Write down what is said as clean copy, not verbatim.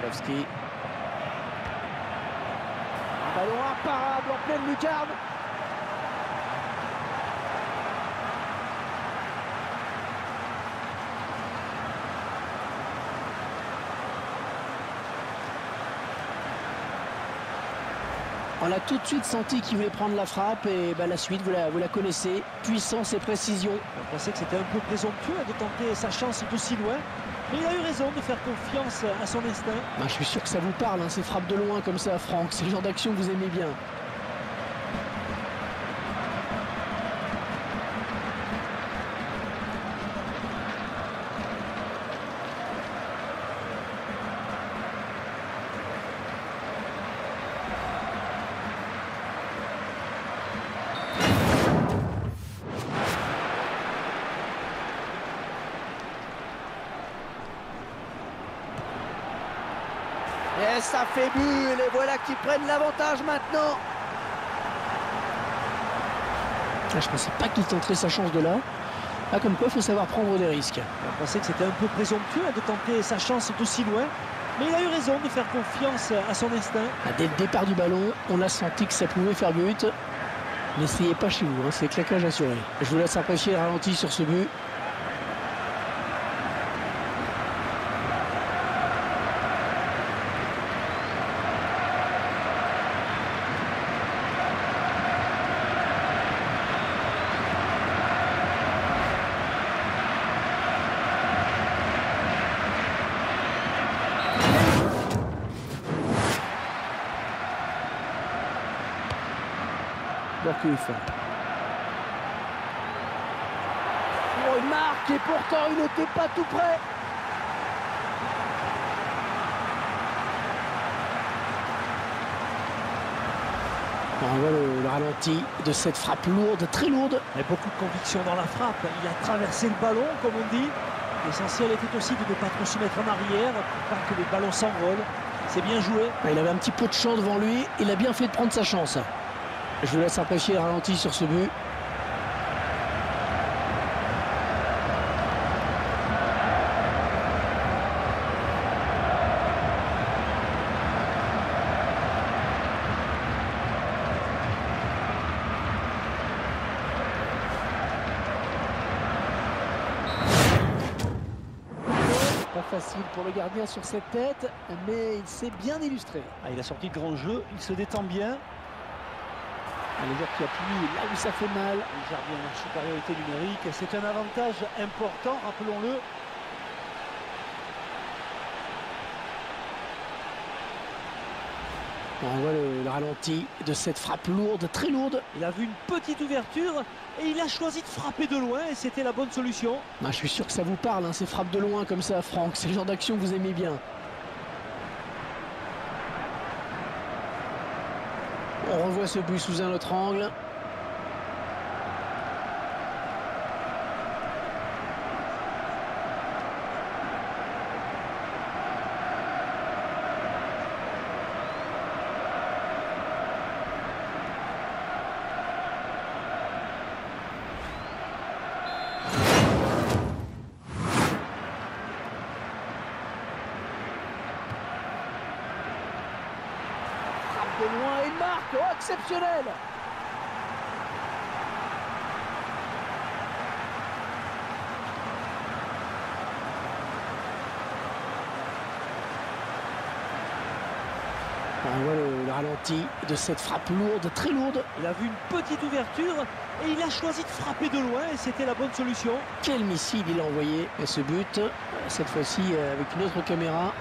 Lewandowski. Un ballon imparable en pleine lucarne. On a tout de suite senti qu'il voulait prendre la frappe et la suite, vous la connaissez. Puissance et précision. On pensait que c'était un peu présomptueux de tenter sa chance d'aussi loin. Mais il a eu raison de faire confiance à son instinct. Je suis sûr que ça vous parle, ces frappes de loin comme ça, Franck. C'est le genre d'action que vous aimez bien. Et ça fait but, et voilà qu'ils prennent l'avantage maintenant. Je pensais pas qu'il tenterait sa chance de là. Comme quoi, il faut savoir prendre des risques. On pensait que c'était un peu présomptueux de tenter sa chance d'aussi loin. Mais il a eu raison de faire confiance à son instinct. Dès le départ du ballon, on a senti que ça pouvait faire but. N'essayez pas chez vous, c'est claquage assuré. Je vous laisse apprécier le ralenti sur ce but. Borkuf. Oh, il marque et pourtant il n'était pas tout près. On voit le ralenti de cette frappe lourde, très lourde. Il y a beaucoup de conviction dans la frappe. Il a traversé le ballon, comme on dit. L'essentiel était aussi de ne pas trop se mettre en arrière pour pas que les ballons s'envolent. C'est bien joué. Il avait un petit peu de champ devant lui. Il a bien fait de prendre sa chance. Je vous laisse apprécier le ralenti sur ce but. Pas facile pour le gardien sur cette tête, mais il s'est bien illustré. Il a sorti de grand jeu, il se détend bien. Le joueur qui appuie là où ça fait mal. Il gère bien la supériorité numérique. C'est un avantage important, rappelons-le. On voit le ralenti de cette frappe lourde, très lourde. Il a vu une petite ouverture et il a choisi de frapper de loin et c'était la bonne solution. Je suis sûr que ça vous parle, ces frappes de loin comme ça, Franck. C'est le genre d'action que vous aimez bien. On revoit ce but sous un autre angle. De loin, il marque, oh, exceptionnel! On voit le ralenti de cette frappe lourde, très lourde. Il a vu une petite ouverture et il a choisi de frapper de loin et c'était la bonne solution. Quel missile il a envoyé! Et ce but, cette fois-ci avec une autre caméra.